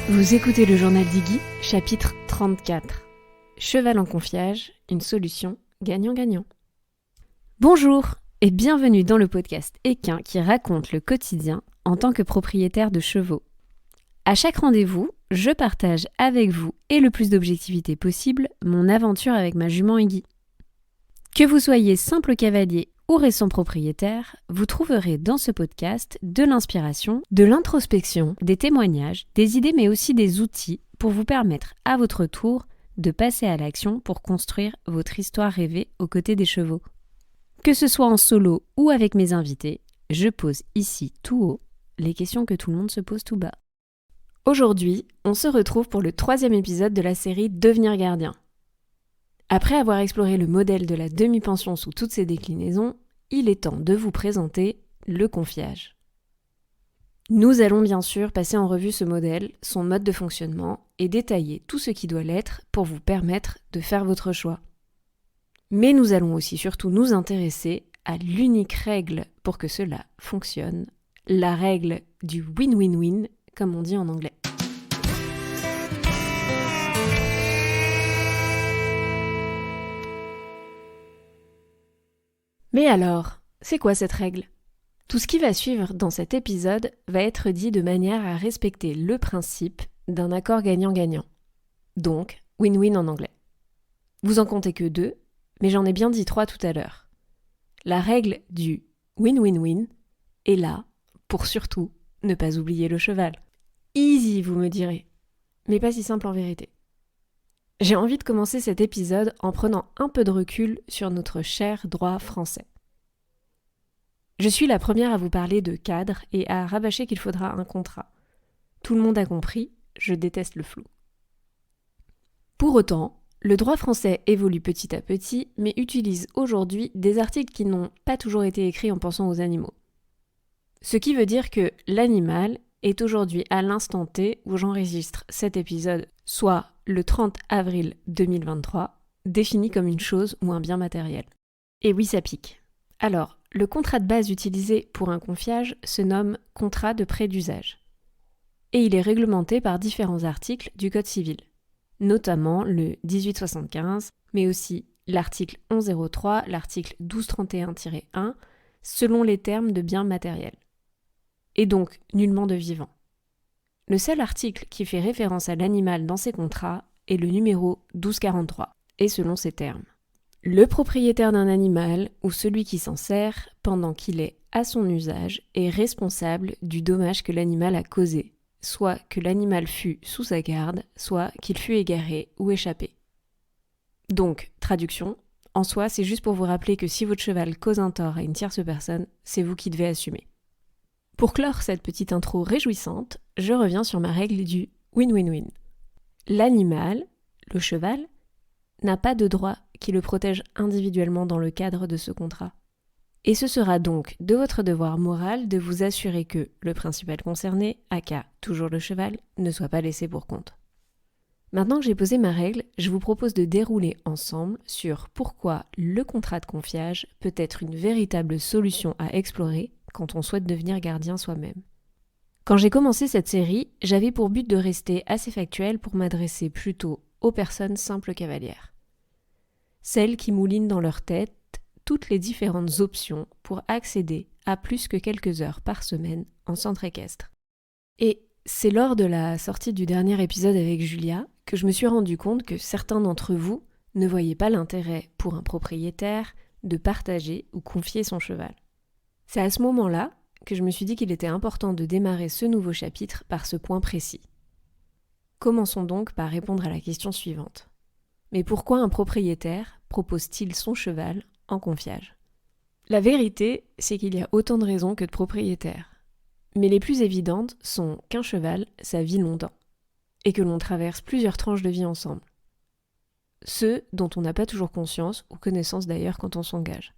Vous écoutez le journal d'Iggy, chapitre 34. Cheval en confiage, une solution gagnant-gagnant. Bonjour et bienvenue dans le podcast équin qui raconte le quotidien en tant que propriétaire de chevaux. À chaque rendez-vous, je partage avec vous et le plus d'objectivité possible mon aventure avec ma jument Iggy. Que vous soyez simple cavalier ou récent propriétaire, vous trouverez dans ce podcast de l'inspiration, de l'introspection, des témoignages, des idées mais aussi des outils pour vous permettre à votre tour de passer à l'action pour construire votre histoire rêvée aux côtés des chevaux. Que ce soit en solo ou avec mes invités, je pose ici tout haut les questions que tout le monde se pose tout bas. Aujourd'hui, on se retrouve pour le 3e épisode de la série Devenir gardien. Après avoir exploré le modèle de la demi-pension sous toutes ses déclinaisons, il est temps de vous présenter le confiage. Nous allons bien sûr passer en revue ce modèle, son mode de fonctionnement et détailler tout ce qui doit l'être pour vous permettre de faire votre choix. Mais nous allons aussi surtout nous intéresser à l'unique règle pour que cela fonctionne, la règle du win-win-win, comme on dit en anglais. Mais alors, c'est quoi cette règle ? Tout ce qui va suivre dans cet épisode va être dit de manière à respecter le principe d'un accord gagnant-gagnant. Donc, win-win en anglais. Vous en comptez que 2, mais j'en ai bien dit 3 tout à l'heure. La règle du win-win-win est là pour surtout ne pas oublier le cheval. Easy, vous me direz, mais pas si simple en vérité. J'ai envie de commencer cet épisode en prenant un peu de recul sur notre cher droit français. Je suis la première à vous parler de cadre et à rabâcher qu'il faudra un contrat. Tout le monde a compris, je déteste le flou. Pour autant, le droit français évolue petit à petit, mais utilise aujourd'hui des articles qui n'ont pas toujours été écrits en pensant aux animaux. Ce qui veut dire que l'animal est aujourd'hui à l'instant T où j'enregistre cet épisode, soit le 30 avril 2023, défini comme une chose ou un bien matériel. Et oui, ça pique. Alors, le contrat de base utilisé pour un confiage se nomme contrat de prêt d'usage. Et il est réglementé par différents articles du Code civil, notamment le 1875, mais aussi l'article 1103, l'article 1231-1, selon les termes de bien matériel. Et donc nullement de vivant. Le seul article qui fait référence à l'animal dans ces contrats est le numéro 1243, et selon ces termes. Le propriétaire d'un animal, ou celui qui s'en sert, pendant qu'il est à son usage, est responsable du dommage que l'animal a causé, soit que l'animal fût sous sa garde, soit qu'il fût égaré ou échappé. Donc, traduction, en soi, c'est juste pour vous rappeler que si votre cheval cause un tort à une tierce personne, c'est vous qui devez assumer. Pour clore cette petite intro réjouissante, je reviens sur ma règle du win-win-win. L'animal, le cheval, n'a pas de droit qui le protège individuellement dans le cadre de ce contrat. Et ce sera donc de votre devoir moral de vous assurer que le principal concerné, aka toujours le cheval, ne soit pas laissé pour compte. Maintenant que j'ai posé ma règle, je vous propose de dérouler ensemble sur pourquoi le contrat de confiage peut être une véritable solution à explorer quand on souhaite devenir gardien soi-même. Quand j'ai commencé cette série, j'avais pour but de rester assez factuel pour m'adresser plutôt aux personnes simples cavalières. Celles qui moulinent dans leur tête toutes les différentes options pour accéder à plus que quelques heures par semaine en centre équestre. Et c'est lors de la sortie du dernier épisode avec Julia que je me suis rendu compte que certains d'entre vous ne voyaient pas l'intérêt pour un propriétaire de partager ou confier son cheval. C'est à ce moment-là que je me suis dit qu'il était important de démarrer ce nouveau chapitre par ce point précis. Commençons donc par répondre à la question suivante. Mais pourquoi un propriétaire propose-t-il son cheval en confiage ? La vérité, c'est qu'il y a autant de raisons que de propriétaires. Mais les plus évidentes sont qu'un cheval, ça vit longtemps, et que l'on traverse plusieurs tranches de vie ensemble. Ceux dont on n'a pas toujours conscience, ou connaissance d'ailleurs quand on s'engage.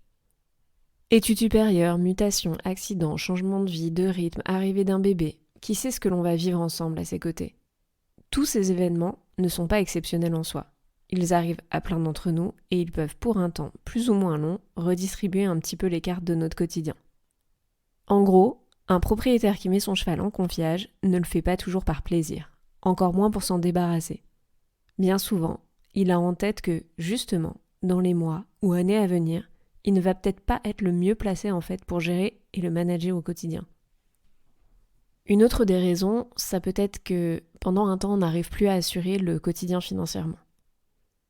Études supérieures, mutations, accidents, changement de vie, de rythme, arrivée d'un bébé, qui sait ce que l'on va vivre ensemble à ses côtés ? Tous ces événements ne sont pas exceptionnels en soi. Ils arrivent à plein d'entre nous et ils peuvent pour un temps plus ou moins long redistribuer un petit peu les cartes de notre quotidien. En gros, un propriétaire qui met son cheval en confiage ne le fait pas toujours par plaisir. encore moins pour s'en débarrasser. Bien souvent, il a en tête que, justement, dans les mois ou années à venir, il ne va peut-être pas être le mieux placé en fait pour gérer et le manager au quotidien. Une autre des raisons, ça peut être que pendant un temps, on n'arrive plus à assurer le quotidien financièrement.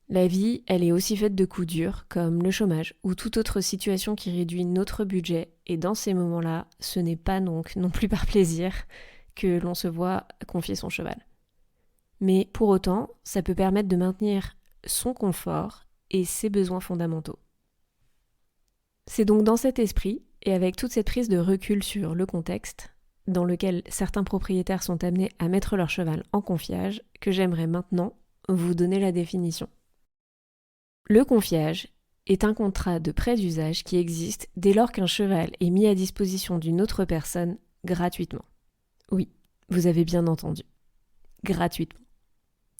La vie, elle est aussi faite de coups durs, comme le chômage ou toute autre situation qui réduit notre budget, et dans ces moments-là, ce n'est pas donc non plus par plaisir que l'on se voit confier son cheval. Mais pour autant, ça peut permettre de maintenir son confort et ses besoins fondamentaux. C'est donc dans cet esprit, et avec toute cette prise de recul sur le contexte, dans lequel certains propriétaires sont amenés à mettre leur cheval en confiage, que j'aimerais maintenant vous donner la définition. Le confiage est un contrat de prêt d'usage qui existe dès lors qu'un cheval est mis à disposition d'une autre personne gratuitement. Oui, vous avez bien entendu. Gratuitement.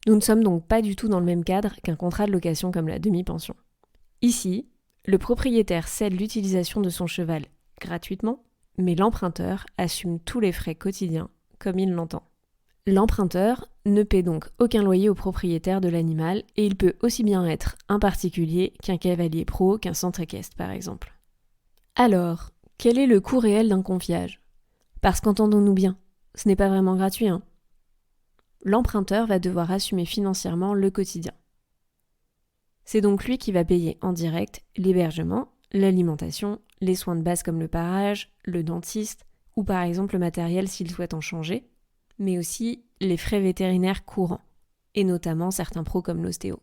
Nous ne sommes donc pas du tout dans le même cadre qu'un contrat de location comme la demi-pension. Ici, le propriétaire cède l'utilisation de son cheval gratuitement, mais l'emprunteur assume tous les frais quotidiens comme il l'entend. L'emprunteur ne paie donc aucun loyer au propriétaire de l'animal et il peut aussi bien être un particulier qu'un cavalier pro, qu'un centre équestre par exemple. Alors, quel est le coût réel d'un confiage ? Parce qu'entendons-nous bien, ce n'est pas vraiment gratuit, hein ? L'emprunteur va devoir assumer financièrement le quotidien. C'est donc lui qui va payer en direct l'hébergement, l'alimentation, les soins de base comme le parage, le dentiste ou par exemple le matériel s'il souhaite en changer, mais aussi les frais vétérinaires courants, et notamment certains pros comme l'ostéo.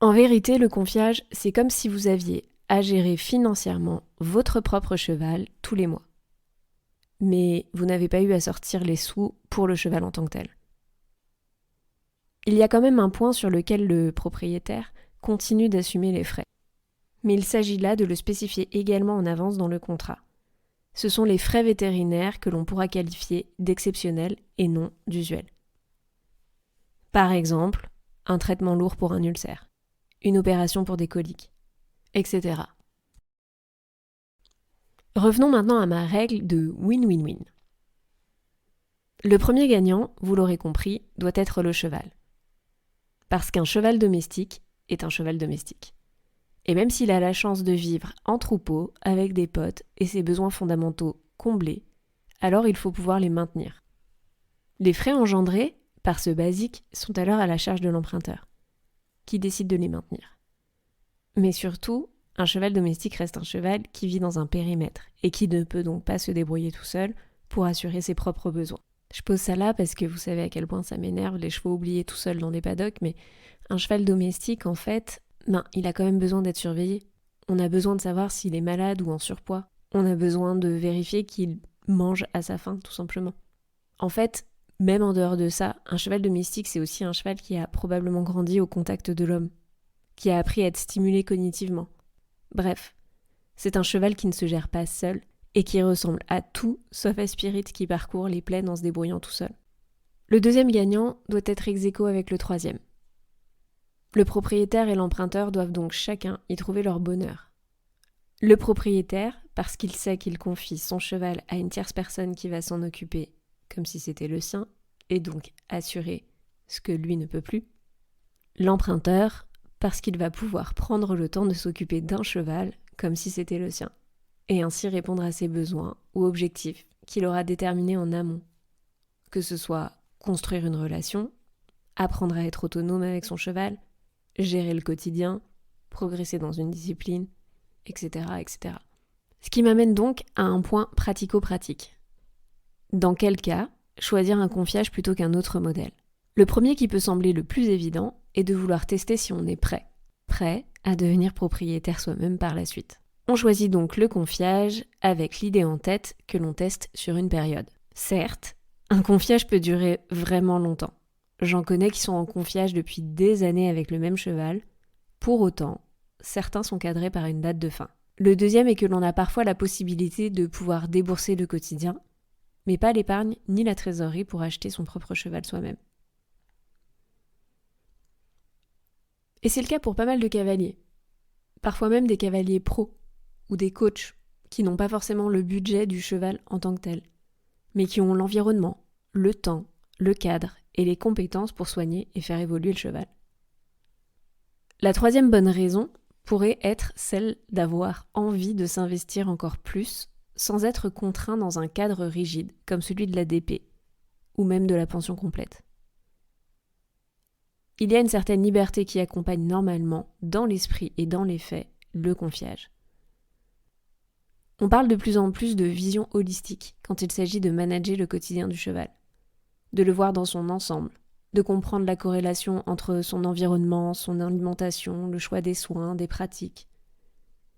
En vérité, le confiage, c'est comme si vous aviez à gérer financièrement votre propre cheval tous les mois. Mais vous n'avez pas eu à sortir les sous pour le cheval en tant que tel. Il y a quand même un point sur lequel le propriétaire continue d'assumer les frais. Mais il s'agit là de le spécifier également en avance dans le contrat. Ce sont les frais vétérinaires que l'on pourra qualifier d'exceptionnels et non d'usuels. Par exemple, un traitement lourd pour un ulcère, une opération pour des coliques, etc. Revenons maintenant à ma règle de win-win-win. Le premier gagnant, vous l'aurez compris, doit être le cheval. Parce qu'un cheval domestique est un cheval domestique. Et même s'il a la chance de vivre en troupeau, avec des potes et ses besoins fondamentaux comblés, alors il faut pouvoir les maintenir. Les frais engendrés par ce basique sont alors à la charge de l'emprunteur, qui décide de les maintenir. Mais surtout, un cheval domestique reste un cheval qui vit dans un périmètre et qui ne peut donc pas se débrouiller tout seul pour assurer ses propres besoins. Je pose ça là parce que vous savez à quel point ça m'énerve, les chevaux oubliés tout seuls dans des paddocks, mais un cheval domestique, en fait, il a quand même besoin d'être surveillé. On a besoin de savoir s'il est malade ou en surpoids. On a besoin de vérifier qu'il mange à sa faim, tout simplement. En fait, même en dehors de ça, un cheval domestique, c'est aussi un cheval qui a probablement grandi au contact de l'homme, qui a appris à être stimulé cognitivement. Bref, c'est un cheval qui ne se gère pas seul et qui ressemble à tout sauf à Spirit qui parcourt les plaines en se débrouillant tout seul. Le deuxième gagnant doit être ex aequo avec le troisième. Le propriétaire et l'emprunteur doivent donc chacun y trouver leur bonheur. Le propriétaire, parce qu'il sait qu'il confie son cheval à une tierce personne qui va s'en occuper comme si c'était le sien, et donc assurer ce que lui ne peut plus. L'emprunteur, parce qu'il va pouvoir prendre le temps de s'occuper d'un cheval comme si c'était le sien, et ainsi répondre à ses besoins ou objectifs qu'il aura déterminés en amont. Que ce soit construire une relation, apprendre à être autonome avec son cheval, gérer le quotidien, progresser dans une discipline, etc., etc. Ce qui m'amène donc à un point pratico-pratique. Dans quel cas choisir un confiage plutôt qu'un autre modèle ? Le premier qui peut sembler le plus évident est de vouloir tester si on est prêt à devenir propriétaire soi-même par la suite. On choisit donc le confiage avec l'idée en tête que l'on teste sur une période. Certes, un confiage peut durer vraiment longtemps. J'en connais qui sont en confiage depuis des années avec le même cheval. Pour autant, certains sont cadrés par une date de fin. Le deuxième est que l'on a parfois la possibilité de pouvoir débourser le quotidien, mais pas l'épargne ni la trésorerie pour acheter son propre cheval soi-même. Et c'est le cas pour pas mal de cavaliers. Parfois même des cavaliers pros ou des coachs qui n'ont pas forcément le budget du cheval en tant que tel, mais qui ont l'environnement, le temps, le cadre et les compétences pour soigner et faire évoluer le cheval. La troisième bonne raison pourrait être celle d'avoir envie de s'investir encore plus sans être contraint dans un cadre rigide comme celui de l'ADP ou même de la pension complète. Il y a une certaine liberté qui accompagne normalement, dans l'esprit et dans les faits, le confiage. On parle de plus en plus de vision holistique quand il s'agit de manager le quotidien du cheval, de le voir dans son ensemble, de comprendre la corrélation entre son environnement, son alimentation, le choix des soins, des pratiques.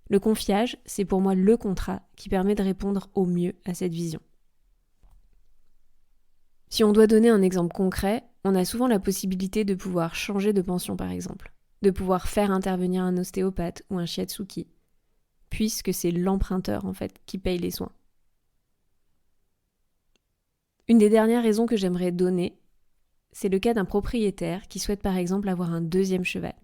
Le confiage, c'est pour moi le contrat qui permet de répondre au mieux à cette vision. Si on doit donner un exemple concret, on a souvent la possibilité de pouvoir changer de pension par exemple, de pouvoir faire intervenir un ostéopathe ou un shiatsuki, puisque c'est l'emprunteur en fait qui paye les soins. Une des dernières raisons que j'aimerais donner, c'est le cas d'un propriétaire qui souhaite par exemple avoir un deuxième cheval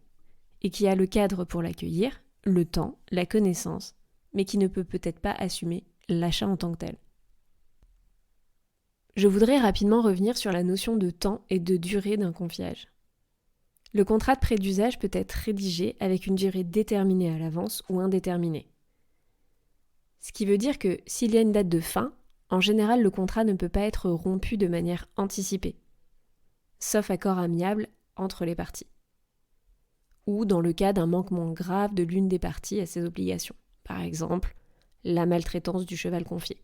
et qui a le cadre pour l'accueillir, le temps, la connaissance, mais qui ne peut peut-être pas assumer l'achat en tant que tel. Je voudrais rapidement revenir sur la notion de temps et de durée d'un confiage. Le contrat de prêt d'usage peut être rédigé avec une durée déterminée à l'avance ou indéterminée. Ce qui veut dire que s'il y a une date de fin, en général le contrat ne peut pas être rompu de manière anticipée, sauf accord amiable entre les parties, ou dans le cas d'un manquement grave de l'une des parties à ses obligations, par exemple la maltraitance du cheval confié.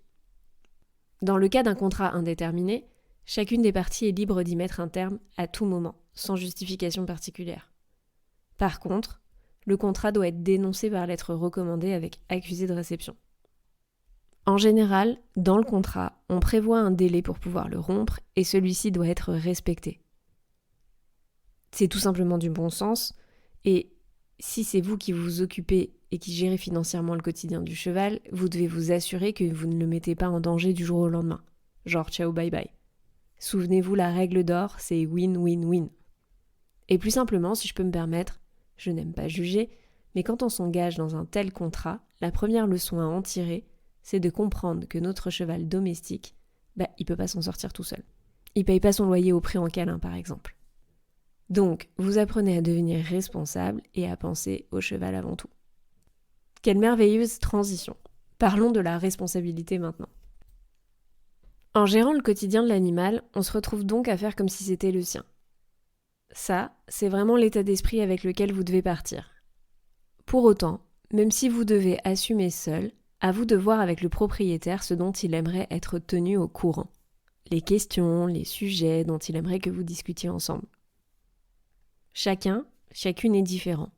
Dans le cas d'un contrat indéterminé, chacune des parties est libre d'y mettre un terme à tout moment, sans justification particulière. Par contre, le contrat doit être dénoncé par lettre recommandée avec accusé de réception. En général, dans le contrat, on prévoit un délai pour pouvoir le rompre et celui-ci doit être respecté. C'est tout simplement du bon sens et si c'est vous qui vous occupez et qui gérez financièrement le quotidien du cheval, vous devez vous assurer que vous ne le mettez pas en danger du jour au lendemain. Genre ciao bye bye. Souvenez-vous, la règle d'or, c'est win-win-win. Et plus simplement, si je peux me permettre, je n'aime pas juger, mais quand on s'engage dans un tel contrat, la première leçon à en tirer, c'est de comprendre que notre cheval domestique, il peut pas s'en sortir tout seul. Il paye pas son loyer au prix en câlin, par exemple. Donc, vous apprenez à devenir responsable et à penser au cheval avant tout. Quelle merveilleuse transition. Parlons de la responsabilité maintenant. En gérant le quotidien de l'animal, on se retrouve donc à faire comme si c'était le sien. Ça, c'est vraiment l'état d'esprit avec lequel vous devez partir. Pour autant, même si vous devez assumer seul, à vous de voir avec le propriétaire ce dont il aimerait être tenu au courant. Les questions, les sujets dont il aimerait que vous discutiez ensemble. Chacune est différent.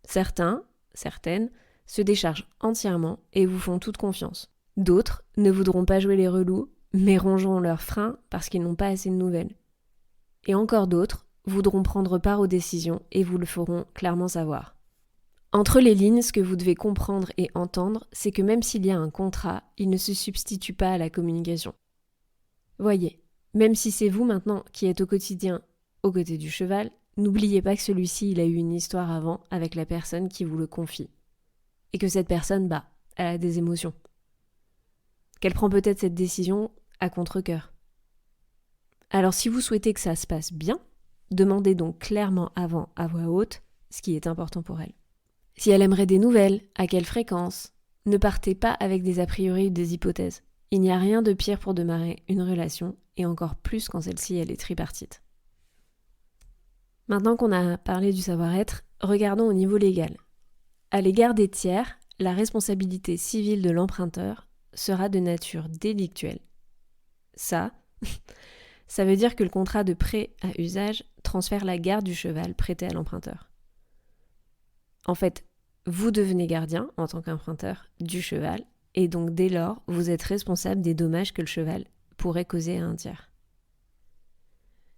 Certaines, se déchargent entièrement et vous font toute confiance. D'autres ne voudront pas jouer les relous, mais rongeront leurs freins parce qu'ils n'ont pas assez de nouvelles. Et encore d'autres voudront prendre part aux décisions et vous le feront clairement savoir. Entre les lignes, ce que vous devez comprendre et entendre, c'est que même s'il y a un contrat, il ne se substitue pas à la communication. Voyez, même si c'est vous maintenant qui êtes au quotidien aux côtés du cheval, n'oubliez pas que celui-ci, il a eu une histoire avant avec la personne qui vous le confie. Et que cette personne, elle a des émotions. Qu'elle prend peut-être cette décision à contre-cœur. Alors si vous souhaitez que ça se passe bien, demandez donc clairement avant à voix haute ce qui est important pour elle. Si elle aimerait des nouvelles, à quelle fréquence? Ne partez pas avec des a priori ou des hypothèses. Il n'y a rien de pire pour démarrer une relation, et encore plus quand celle-ci elle est tripartite. Maintenant qu'on a parlé du savoir-être, regardons au niveau légal. À l'égard des tiers, la responsabilité civile de l'emprunteur sera de nature délictuelle. Ça veut dire que le contrat de prêt à usage transfère la garde du cheval prêté à l'emprunteur. En fait, vous devenez gardien, en tant qu'emprunteur, du cheval, et donc dès lors, vous êtes responsable des dommages que le cheval pourrait causer à un tiers.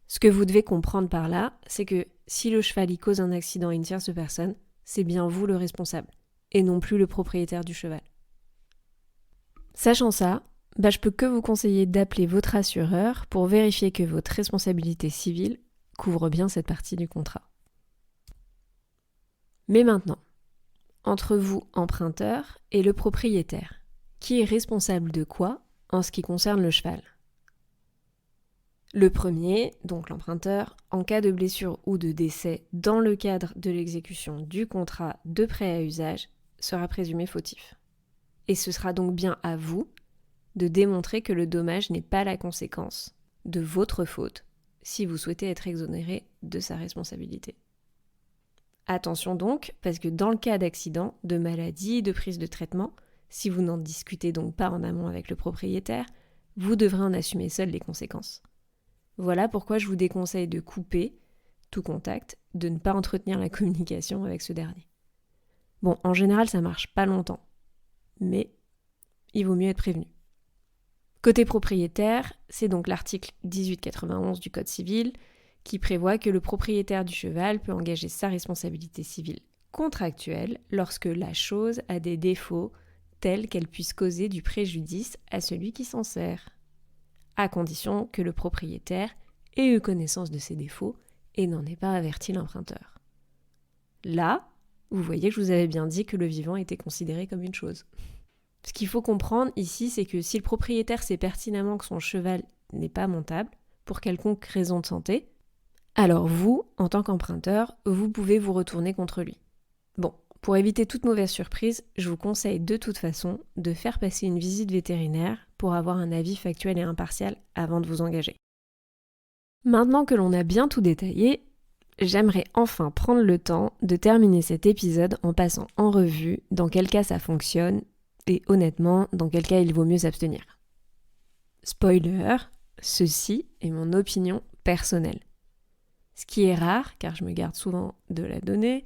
Ce que vous devez comprendre par là, c'est que si le cheval y cause un accident à une tierce personne, c'est bien vous le responsable, et non plus le propriétaire du cheval. Sachant ça, je peux que vous conseiller d'appeler votre assureur pour vérifier que votre responsabilité civile couvre bien cette partie du contrat. Mais maintenant, entre vous, emprunteur, et le propriétaire, qui est responsable de quoi en ce qui concerne le cheval ? Le premier, donc l'emprunteur, en cas de blessure ou de décès dans le cadre de l'exécution du contrat de prêt à usage, sera présumé fautif. Et ce sera donc bien à vous de démontrer que le dommage n'est pas la conséquence de votre faute si vous souhaitez être exonéré de sa responsabilité. Attention donc, parce que dans le cas d'accident, de maladie, de prise de traitement, si vous n'en discutez donc pas en amont avec le propriétaire, vous devrez en assumer seul les conséquences. Voilà pourquoi je vous déconseille de couper tout contact, de ne pas entretenir la communication avec ce dernier. Bon, en général, ça marche pas longtemps, mais il vaut mieux être prévenu. Côté propriétaire, c'est donc l'article 1891 du Code civil qui prévoit que le propriétaire du cheval peut engager sa responsabilité civile contractuelle lorsque la chose a des défauts tels qu'elle puisse causer du préjudice à celui qui s'en sert, à condition que le propriétaire ait eu connaissance de ces défauts et n'en ait pas averti l'emprunteur. Là, vous voyez que je vous avais bien dit que le vivant était considéré comme une chose. Ce qu'il faut comprendre ici, c'est que si le propriétaire sait pertinemment que son cheval n'est pas montable, pour quelconque raison de santé, alors vous, en tant qu'emprunteur, vous pouvez vous retourner contre lui. Bon, pour éviter toute mauvaise surprise, je vous conseille de toute façon de faire passer une visite vétérinaire pour avoir un avis factuel et impartial avant de vous engager. Maintenant que l'on a bien tout détaillé, j'aimerais enfin prendre le temps de terminer cet épisode en passant en revue dans quel cas ça fonctionne et honnêtement, dans quel cas il vaut mieux s'abstenir. Spoiler, ceci est mon opinion personnelle. Ce qui est rare, car je me garde souvent de la donner,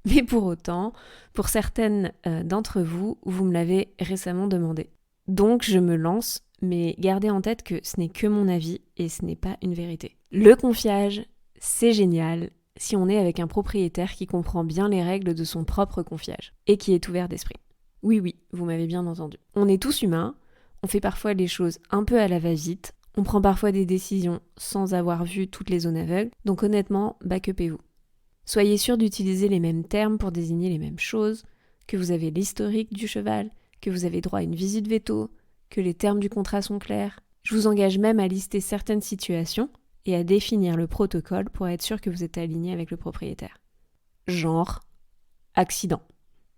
mais pour autant, pour certaines d'entre vous, vous me l'avez récemment demandé. Donc je me lance, mais gardez en tête que ce n'est que mon avis et ce n'est pas une vérité. Le confiage, c'est génial si on est avec un propriétaire qui comprend bien les règles de son propre confiage et qui est ouvert d'esprit. Oui, vous m'avez bien entendu. On est tous humains, on fait parfois les choses un peu à la va-vite, on prend parfois des décisions sans avoir vu toutes les zones aveugles, donc honnêtement, back-upez-vous. Soyez sûr d'utiliser les mêmes termes pour désigner les mêmes choses, que vous avez l'historique du cheval, que vous avez droit à une visite veto, que les termes du contrat sont clairs. Je vous engage même à lister certaines situations et à définir le protocole pour être sûr que vous êtes aligné avec le propriétaire. Genre, accident.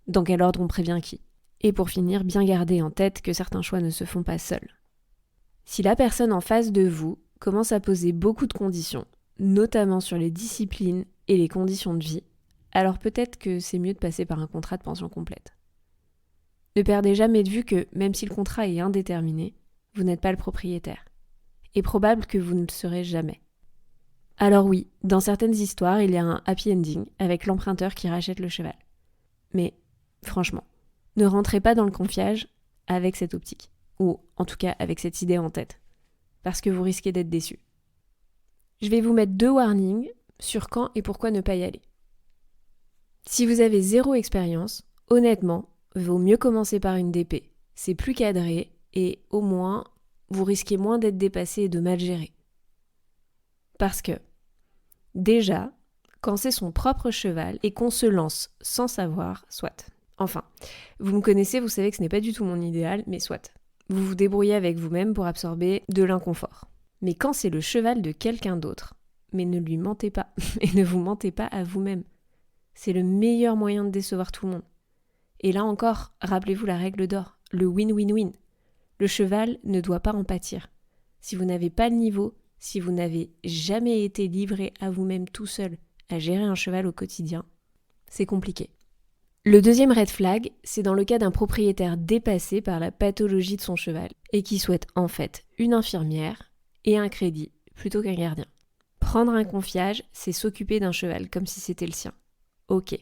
Dans quel ordre on prévient qui ? Et pour finir, bien garder en tête que certains choix ne se font pas seuls. Si la personne en face de vous commence à poser beaucoup de conditions, notamment sur les disciplines et les conditions de vie, alors peut-être que c'est mieux de passer par un contrat de pension complète. Ne perdez jamais de vue que, même si le contrat est indéterminé, vous n'êtes pas le propriétaire. Et probable que vous ne le serez jamais. Alors oui, dans certaines histoires, il y a un happy ending avec l'emprunteur qui rachète le cheval. Mais, franchement, ne rentrez pas dans le confiage avec cette optique. Ou en tout cas avec cette idée en tête, parce que vous risquez d'être déçu. Je vais vous mettre 2 warnings sur quand et pourquoi ne pas y aller. Si vous avez 0 expérience, honnêtement, vaut mieux commencer par une DP. C'est plus cadré et au moins, vous risquez moins d'être dépassé et de mal gérer. Parce que, déjà, quand c'est son propre cheval et qu'on se lance sans savoir, soit. Enfin, vous me connaissez, vous savez que ce n'est pas du tout mon idéal, mais soit. Vous vous débrouillez avec vous-même pour absorber de l'inconfort. Mais quand c'est le cheval de quelqu'un d'autre, mais ne lui mentez pas, et ne vous mentez pas à vous-même. C'est le meilleur moyen de décevoir tout le monde. Et là encore, rappelez-vous la règle d'or, le win-win-win. Le cheval ne doit pas en pâtir. Si vous n'avez pas le niveau, si vous n'avez jamais été livré à vous-même tout seul à gérer un cheval au quotidien, c'est compliqué. Le deuxième red flag, c'est dans le cas d'un propriétaire dépassé par la pathologie de son cheval et qui souhaite en fait une infirmière et un crédit plutôt qu'un gardien. Prendre un confiage, c'est s'occuper d'un cheval comme si c'était le sien. Ok.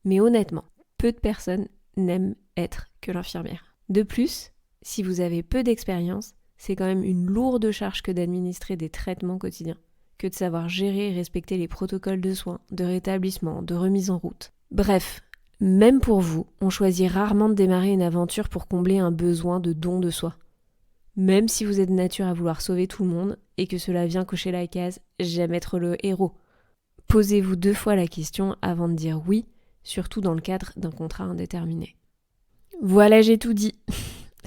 Mais honnêtement, peu de personnes n'aiment être que l'infirmière. De plus, si vous avez peu d'expérience, c'est quand même une lourde charge que d'administrer des traitements quotidiens, que de savoir gérer et respecter les protocoles de soins, de rétablissement, de remise en route. Bref, même pour vous, on choisit rarement de démarrer une aventure pour combler un besoin de don de soi. Même si vous êtes de nature à vouloir sauver tout le monde et que cela vient cocher la case « j'aime être le héros ». Posez-vous 2 fois la question avant de dire oui, surtout dans le cadre d'un contrat indéterminé. Voilà, j'ai tout dit.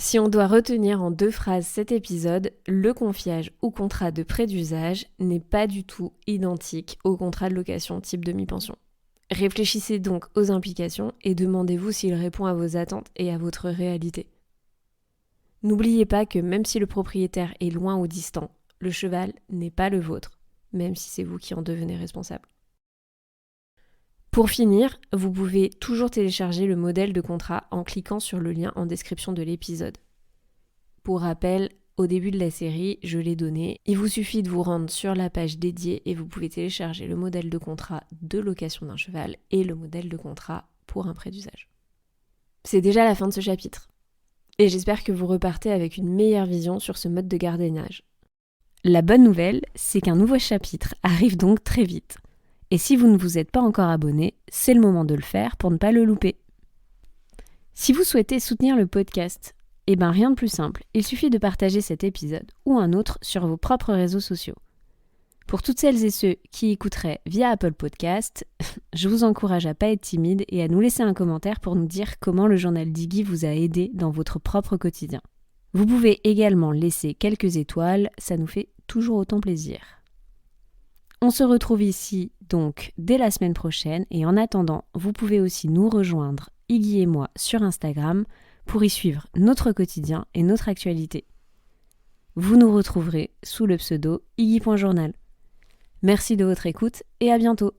Si on doit retenir en 2 phrases cet épisode, le confiage ou contrat de prêt d'usage n'est pas du tout identique au contrat de location type demi-pension. Réfléchissez donc aux implications et demandez-vous s'il répond à vos attentes et à votre réalité. N'oubliez pas que même si le propriétaire est loin ou distant, le cheval n'est pas le vôtre, même si c'est vous qui en devenez responsable. Pour finir, vous pouvez toujours télécharger le modèle de contrat en cliquant sur le lien en description de l'épisode. Pour rappel, au début de la série, je l'ai donné. Il vous suffit de vous rendre sur la page dédiée et vous pouvez télécharger le modèle de contrat de location d'un cheval et le modèle de contrat pour un prêt d'usage. C'est déjà la fin de ce chapitre. Et j'espère que vous repartez avec une meilleure vision sur ce mode de gardiennage. La bonne nouvelle, c'est qu'un nouveau chapitre arrive donc très vite. Et si vous ne vous êtes pas encore abonné, c'est le moment de le faire pour ne pas le louper. Si vous souhaitez soutenir le podcast, rien de plus simple, il suffit de partager cet épisode ou un autre sur vos propres réseaux sociaux. Pour toutes celles et ceux qui écouteraient via Apple Podcast, je vous encourage à pas être timide et à nous laisser un commentaire pour nous dire comment le journal d'Iggy vous a aidé dans votre propre quotidien. Vous pouvez également laisser quelques étoiles, ça nous fait toujours autant plaisir. On se retrouve ici donc dès la semaine prochaine et en attendant, vous pouvez aussi nous rejoindre, Iggy et moi, sur Instagram pour y suivre notre quotidien et notre actualité. Vous nous retrouverez sous le pseudo iggy.journal. Merci de votre écoute et à bientôt.